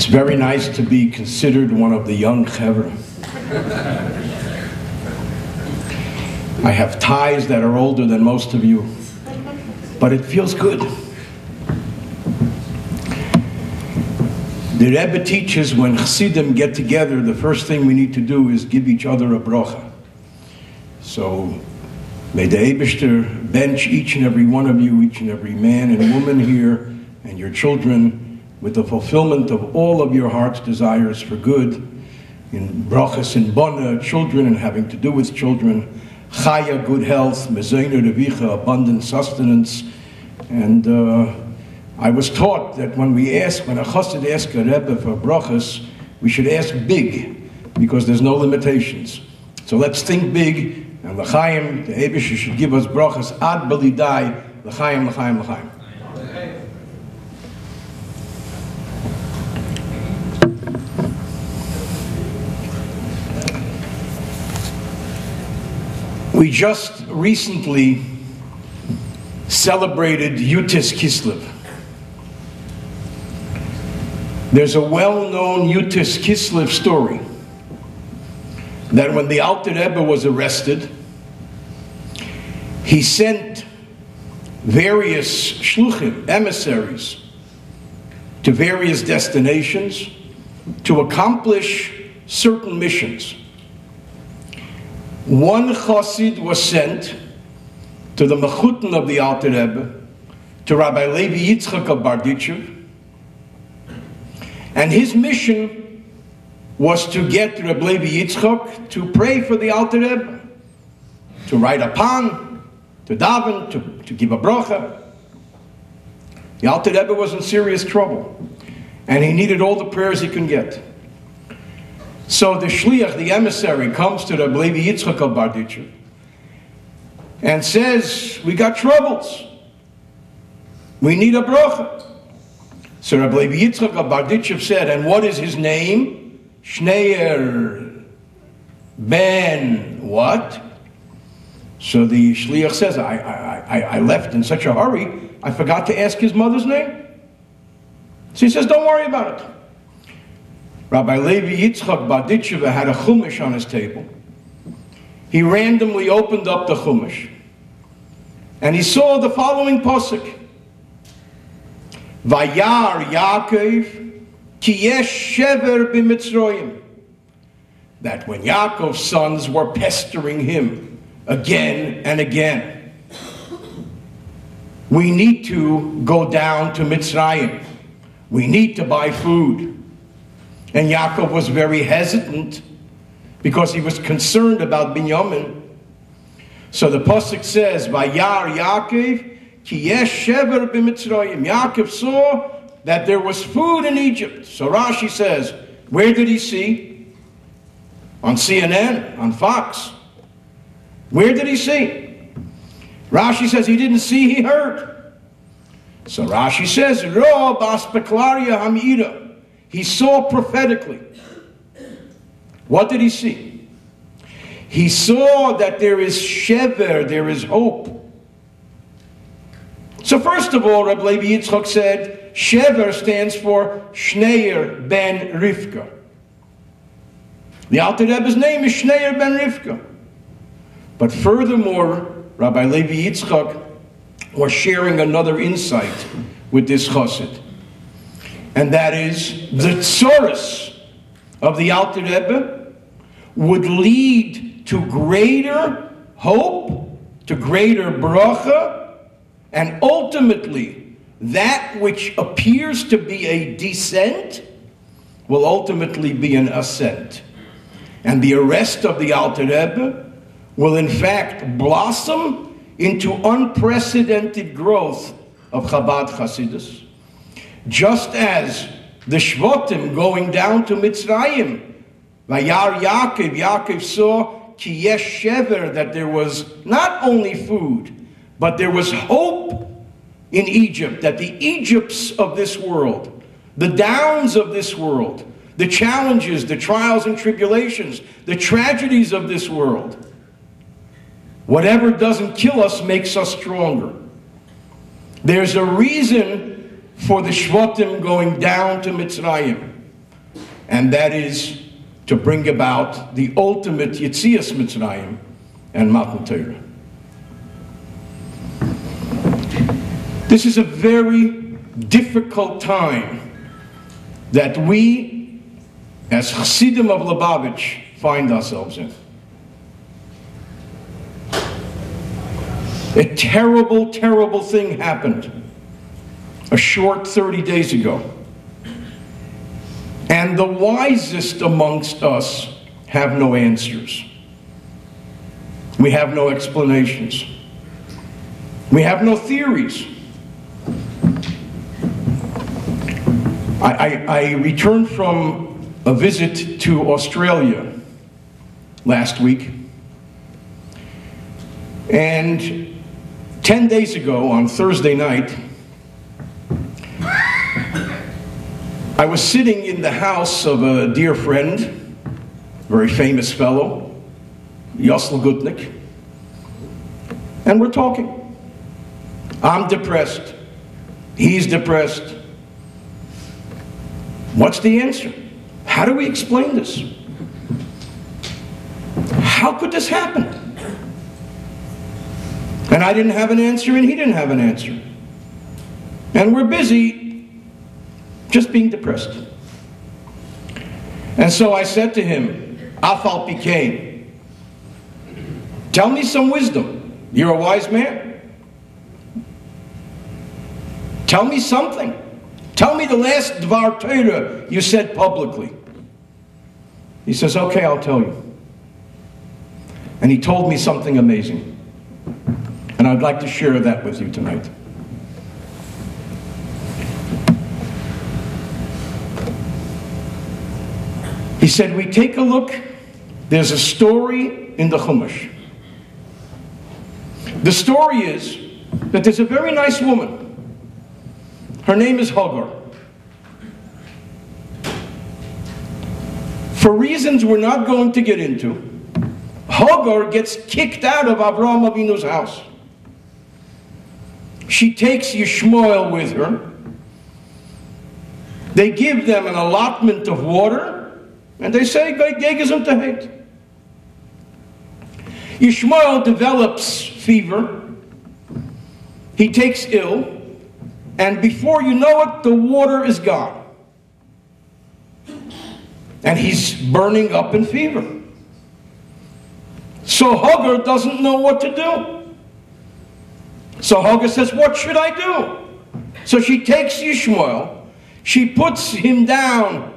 very nice to be considered one of the young chevra. I have ties that are older than most of you, but it feels good. The Rebbe teaches when Chassidim get together, the first thing we need to do is give each other a bracha. So may the Eibishter bench each and every one of you, each and every man and woman here, and your children, with the fulfillment of all of your heart's desires for good, in brachas and bona, children and having to do with children, chaya, good health, mezayna revicha, abundant sustenance. And I was taught that when a chassid asks a Rebbe for brachas, we should ask big, because there's no limitations. So let's think big, and l'chaim, the Eibishter should give us brachas ad belidai, l'chaim, l'chaim, l'chaim. We just recently celebrated Yutis Kislev. There's a well-known Yutis Kislev story that when the Alter Rebbe was arrested, he sent various shluchim, emissaries, to various destinations to accomplish certain missions. One chassid was sent to the mechutin of the Alter Rebbe, to Rabbi Levi Yitzchak of Barditchev, and his mission was to get Rabbi Levi Yitzchak to pray for the Alter Rebbe, to write a pan, to daven, to give a bracha. The Alter Rebbe was in serious trouble, and he needed all the prayers he can get. So the shliach, the emissary, comes to Rabbi Levi Yitzchak of Barditchev and says, we got troubles. We need a bracha. So Rabbi Levi Yitzchak of Barditchev said, and what is his name? Shneier ben what? So the shliach says, I left in such a hurry, I forgot to ask his mother's name. So he says, don't worry about it. Rabbi Levi Yitzchak Barditchev had a chumash on his table. He randomly opened up the chumash, and he saw the following pasuk: Vayar Yaakov ki yesh shever b'Mitzrayim. That when Yaakov's sons were pestering him again and again, we need to go down to Mitzrayim. We need to buy food. And Yaakov was very hesitant because he was concerned about Binyamin. So the pasuk says, Vayar Yaakov ki yesh shever b'Mitzrayim. Yaakov saw that there was food in Egypt. So Rashi says, where did he see? On CNN, on Fox. Where did he see? Rashi says he didn't see, he heard. So Rashi says, Ro bas beklaria hamira. He saw prophetically. What did he see? He saw that there is shever, there is hope. So first of all, Rabbi Levi Yitzchak said, shever stands for Shneier ben Rivka. The Alter Rebbe's name is Shneier ben Rivka. But furthermore, Rabbi Levi Yitzchak was sharing another insight with this chassid. And that is, the tzoros of the Alter Rebbe would lead to greater hope, to greater bracha, and ultimately, that which appears to be a descent will ultimately be an ascent. And the arrest of the Alter Rebbe will in fact blossom into unprecedented growth of Chabad Hasidus. Just as the Shvotim going down to Mitzrayim, Vayar Yaakov saw ki yesh shever, that there was not only food, but there was hope in Egypt, that the Egypts of this world, the downs of this world, the challenges, the trials and tribulations, the tragedies of this world, whatever doesn't kill us makes us stronger. There's a reason for the Shvatim going down to Mitzrayim. and that is to bring about the ultimate Yetzias Mitzrayim and Matan Torah. This is a very difficult time that we, as Chassidim of Lubavitch, find ourselves in. A terrible, terrible thing happened a short 30 days ago. And the wisest amongst us have no answers. We have no explanations. We have no theories. I returned from a visit to Australia last week, and 10 days ago on Thursday night, I was sitting in the house of a dear friend, very famous fellow, Yossel Gutnick, and we're talking. I'm depressed. He's depressed. What's the answer? How do we explain this? How could this happen? And I didn't have an answer, and he didn't have an answer. And we're busy just being depressed. And so I said to him, Afal Pikein, tell me some wisdom. You're a wise man. Tell me something. Tell me the last Dvar Torah you said publicly. He says, okay, I'll tell you. And he told me something amazing. And I'd like to share that with you tonight. He said, we take a look, there's a story in the Chumash. The story is that there's a very nice woman. Her name is Hagar. For reasons we're not going to get into, Hagar gets kicked out of Avraham Avinu's house. She takes Yishmael with her. They give them an allotment of water, and they say, Gegezum Tehet. Yishmael develops fever. He takes ill, and before you know it, the water is gone. And he's burning up in fever. So Hagar doesn't know what to do. So Hagar says, what should I do? So she takes Yishmael, she puts him down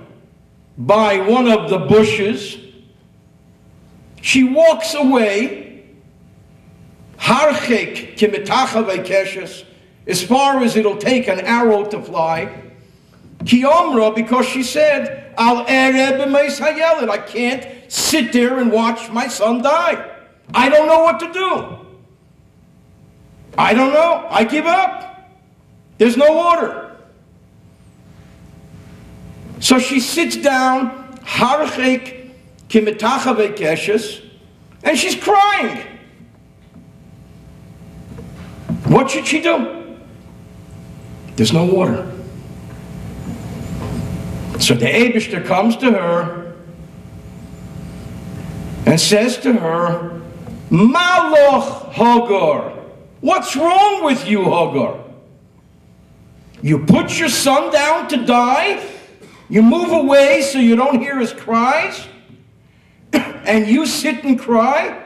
by one of the bushes, she walks away, harchek kimitacha vekeshes, as far as it'll take an arrow to fly, ki omra, because she said, al ereb b'meis hayeled, I can't sit there and watch my son die. I don't know what to do. I don't know. I give up. There's no water. So she sits down, harchek kimitacha vekeshes, and she's crying. What should she do? There's no water. So the Eibishter comes to her and says to her, Maloch Hagar, what's wrong with you, Hagar? You put your son down to die, you move away so you don't hear his cries, and you sit and cry?